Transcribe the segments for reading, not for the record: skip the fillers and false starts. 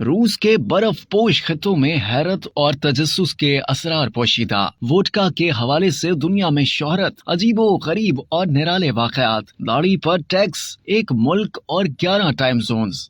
रूस के बर्फ पोश खित्तों में हैरत और तजस्सुस के असरार पोशीदा, वोडका के हवाले से दुनिया में शोहरत, अजीबो गरीब और निराले वाकयात, दाढ़ी पर टैक्स, एक मुल्क और 11 टाइम जोन्स।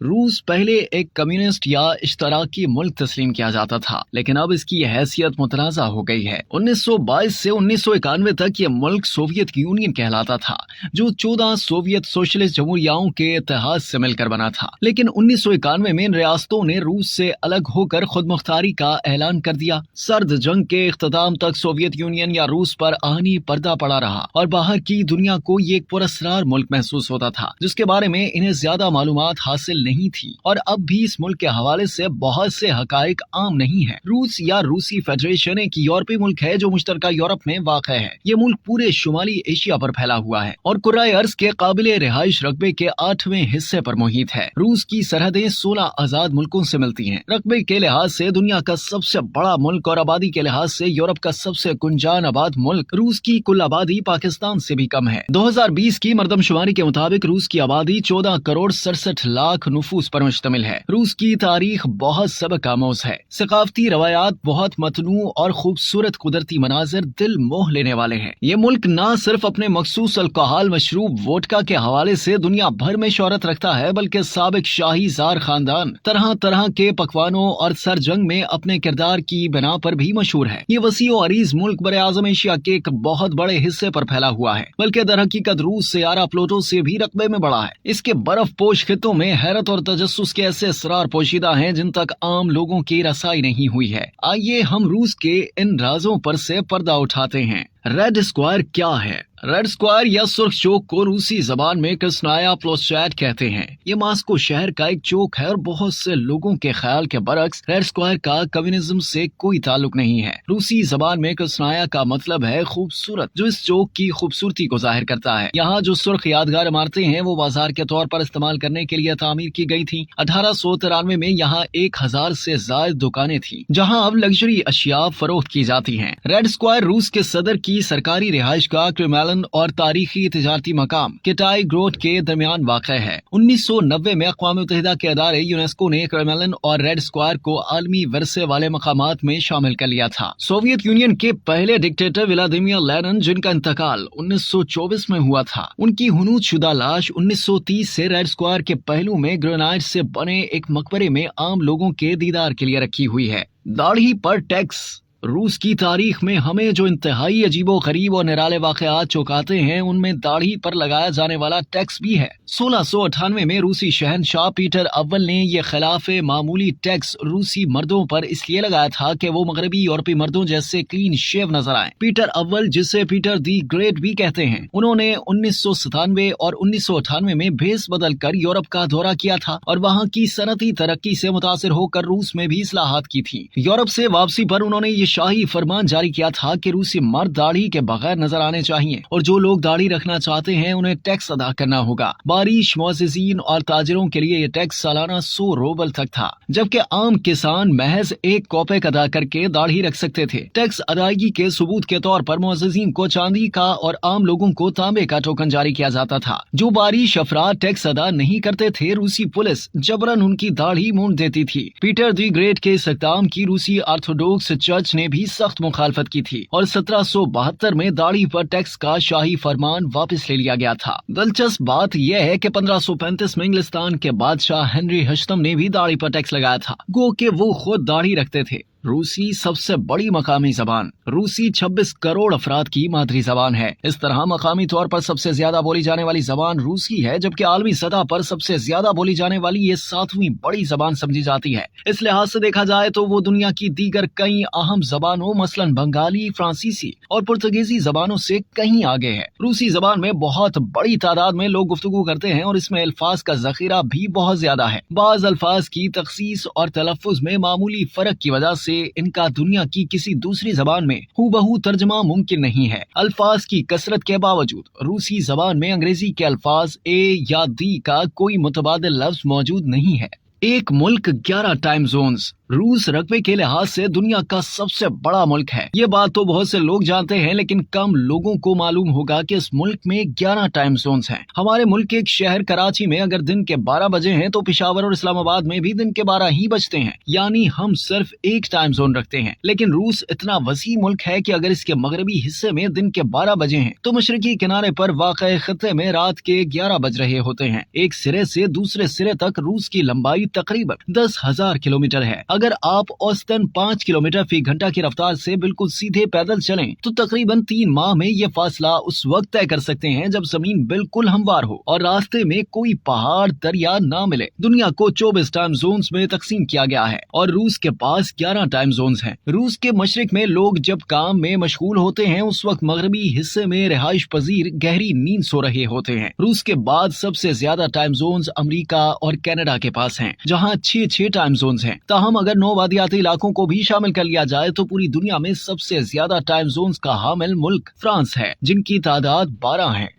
रूस पहले एक कम्युनिस्ट या इश्तराकी मुल्क तस्लीम किया जाता था, लेकिन अब इसकी हैसियत मुतनाज़ा हो गई है। 1922 से 1991 तक ये मुल्क सोवियत यूनियन कहलाता था, जो 14 सोवियत सोशलिस्ट जमहूरियाओं के इत्तेहाद से मिलकर बना था। लेकिन 1991 में इन रियासतों ने रूस से अलग होकर खुद मुख्तारी का ऐलान कर दिया। सर्द जंग के इख्तिताम तक सोवियत यूनियन या रूस पर आहनी पर्दा पड़ा रहा और बाहर की दुनिया को ये एक पुरअसरार मुल्क महसूस होता था, जिसके बारे में इन्हें ज्यादा मालूमात हासिल नहीं थी। और अब भी इस मुल्क के हवाले से बहुत से हकायक आम नहीं है। रूस या रूसी फेडरेशन एक यूरोपीय मुल्क है जो मुश्तरका यूरोप में वाक़ है। ये मुल्क पूरे शुमाली एशिया पर फैला हुआ है और कुर्राए अर्ज के काबिले रिहाइश रकबे के 8वें हिस्से पर मुहित है। रूस की सरहदें 16 आजाद मुल्कों से मिलती हैं। रकबे के लिहाज से दुनिया का सबसे बड़ा मुल्क और आबादी के लिहाज से यूरोप का सबसे गुंजान आबाद मुल्क। रूस की कुल आबादी पाकिस्तान से भी कम है। 2020 की मरदमशुमारी के मुताबिक रूस की आबादी 14 करोड़ 67 लाख नफूस पर मुश्तमिल है। रूस की तारीख बहुत सबक आमोज है। सकाफती रवायात बहुत मतनू और खूबसूरत कुदरती मनाजिर दिल मोह लेने वाले हैं। ये मुल्क न सिर्फ अपने मखसूस अल्कोहल मशरूब वोडका के हवाले से दुनिया भर में शोहरत रखता है, बल्कि साबिक शाही जार खानदान तरह तरह के पकवानों और सर जंग में अपने किरदार की बिना पर भी मशहूर है। ये वसी और अरीज मुल्क बरे आजम एशिया के एक बहुत बड़े हिस्से पर फैला हुआ है, बल्कि दर हकीकत रूस से 11 प्लूटो से भी रकबे में बड़ा है। इसके बर्फ पोश खित्तों में हैरत और तजस्सुस के ऐसे असरार पोशीदा हैं जिन तक आम लोगों की रसाई नहीं हुई है। आइए हम रूस के इन राजों पर से पर्दा उठाते हैं। रेड स्क्वायर क्या है? रेड स्क्वायर या सुर्ख चौक को रूसी जबान में कृस्नाया प्लोस्टैट कहते हैं। ये मास्को शहर का एक चौक है और बहुत से लोगों के ख्याल के बरक्स रेड स्क्वायर का कम्युनिज्म से कोई ताल्लुक नहीं है। रूसी जबान में कृस्नाया का मतलब है खूबसूरत, जो इस चौक की खूबसूरती को जाहिर करता है। यहाँ जो सुर्ख यादगार इमारतें हैं वो बाजार के तौर पर इस्तेमाल करने के लिए तामीर की गई थी। 1893 में यहाँ 1000 से ज्यादा दुकानें थी, जहाँ अब लग्जरी अशिया फरोख्त की जाती हैं। रेड स्क्वायर रूस के सदर की सरकारी रिहाइश का क्रेमलिन और तारीखी तिजारती मकाम किटाई ग्रोट के दरमियान वाक़ है। 1990 में अक़वाम मुत्तहिदा के अदारे यूनेस्को ने क्रेमलिन और रेड स्क्वायर को आलमी विरसे वाले मकामात में शामिल कर लिया था। सोवियत यूनियन के पहले डिक्टेटर व्लादिमीर लेनिन, जिनका इंतकाल 1924 में हुआ था, उनकी हुनूद शुदा लाश 1930 से रेड स्क्वायर के पहलू में ग्रेनाइट से बने एक मकबरे में आम लोगों के दीदार के लिए रखी हुई है। दाढ़ी पर टैक्स। रूस की तारीख में हमें जो इंतहाई अजीबो गरीब और निराले वाकयात चौंकाते हैं, उनमें दाढ़ी पर लगाया जाने वाला टैक्स भी है। 1698 में रूसी शहनशाह पीटर अव्वल ने यह खिलाफे मामूली टैक्स रूसी मर्दों पर इसलिए लगाया था कि वो मगरबी यूरोपीय मर्दों जैसे क्लीन शेव नजर आए। पीटर अव्वल, जिसे पीटर दी ग्रेट भी कहते हैं, उन्होंने 1997 और 1998 में भेस बदल कर यूरोप का दौरा किया था और वहाँ की सनती तरक्की से मुतासिर होकर रूस में भी इस्लाहात की थी। यूरोप से वापसी पर उन्होंने ये शाही फरमान जारी किया था कि रूसी मर्द दाढ़ी के बगैर नजर आने चाहिए और जो लोग दाढ़ी रखना चाहते हैं उन्हें टैक्स अदा करना होगा। बारिश, मुअज़्ज़िज़ीन और ताजिरों के लिए ये टैक्स सालाना 100 रूबल तक था, जबकि आम किसान महज 1 कॉपेक अदा करके दाढ़ी रख सकते थे। टैक्स अदायगी के सबूत के तौर पर मुअज़्ज़िज़ीन को चांदी का और आम लोगों को तांबे का टोकन जारी किया जाता था। जो बारिश अफराद टैक्स अदा नहीं करते थे, रूसी पुलिस जबरन उनकी दाढ़ी मूंद देती थी। पीटर दी ग्रेट के इस इक़दाम की रूसी ऑर्थोडॉक्स चर्च ने भी सख्त मुखालफत की थी और 1772 में दाढ़ी पर टैक्स का शाही फरमान वापस ले लिया गया था। दिलचस्प बात यह है कि 1535 में इंग्लिस्तान के बादशाह हेनरी अष्टम ने भी दाढ़ी पर टैक्स लगाया था, गो कि वो खुद दाढ़ी रखते थे। रूसी सबसे बड़ी मकामी जबान। रूसी 26 करोड़ अफराद की मादरी जबान है। इस तरह मकामी तौर पर सबसे ज्यादा बोली जाने वाली जबान रूसी है, जबकि आलमी सतह पर सबसे ज्यादा बोली जाने वाली ये 7वीं बड़ी जबान समझी जाती है। इस लिहाज से देखा जाए तो वो दुनिया की दीगर कई अहम जबानों मसलन बंगाली, फ्रांसीसी और पुर्तगीजी जबानों से कहीं आगे है। रूसी जबान में बहुत बड़ी तादाद में लोग गुफ्तगू करते हैं और इसमें अल्फाज का जखीरा भी बहुत ज्यादा है। बाज अल्फाज की तखसीस और तलफ्फुज में मामूली फर्क की वजह से इनका दुनिया की किसी दूसरी जबान में हूबहू तर्जमा मुमकिन नहीं है। अल्फाज की कसरत के बावजूद रूसी जबान में अंग्रेजी के अल्फाज ए या दी का कोई मुतबादिल लफ्ज मौजूद नहीं है। एक मुल्क 11 टाइम जोन्स। रूस रकबे के लिहाज से दुनिया का सबसे बड़ा मुल्क है। ये बात तो बहुत से लोग जानते हैं, लेकिन कम लोगों को मालूम होगा कि इस मुल्क में 11 टाइम जोन्स हैं। हमारे मुल्क के एक शहर कराची में अगर दिन के 12 बजे हैं तो पेशावर और इस्लामाबाद में भी दिन के 12 ही बजते हैं, यानी हम सिर्फ एक टाइम जोन रखते हैं। लेकिन रूस इतना वसी मुल्क है कि अगर इसके मगरबी हिस्से में दिन के 12 बजे हैं तो मशरकी किनारे पर वाक़ई खत्ते में रात के 11 बज रहे होते हैं। एक सिरे से दूसरे सिरे तक रूस की लंबाई तकरीबन 10,000 किलोमीटर है। अगर आप औसतन 5 किलोमीटर फी घंटा की रफ्तार से बिल्कुल सीधे पैदल चलें तो तकरीबन 3 माह में ये फासला उस वक्त तय कर सकते हैं जब जमीन बिल्कुल हमवार हो और रास्ते में कोई पहाड़ दरिया ना मिले। दुनिया को 24 टाइम जोन्स में तकसीम किया गया है और रूस के पास 11 टाइम जोन्स हैं। रूस के मशरिक में लोग जब काम में मशगूल होते हैं उस वक्त मगरबी हिस्से में रिहाइश पजीर गहरी नींद सो रहे होते हैं। रूस के बाद सबसे ज्यादा टाइम जोन्स अमेरिका और कनाडा के पास हैं, जहां 6 टाइम जोन्स हैं। ताहम अगर 9 वादियाती इलाकों को भी शामिल कर लिया जाए तो पूरी दुनिया में सबसे ज्यादा टाइम जोन्स का हामिल मुल्क फ्रांस है, जिनकी तादाद 12 है।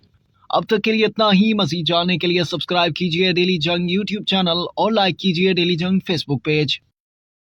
अब तक के लिए इतना ही। मज़ीद जानने के लिए सब्सक्राइब कीजिए डेली जंग यूट्यूब चैनल और लाइक कीजिए डेली जंग फेसबुक पेज।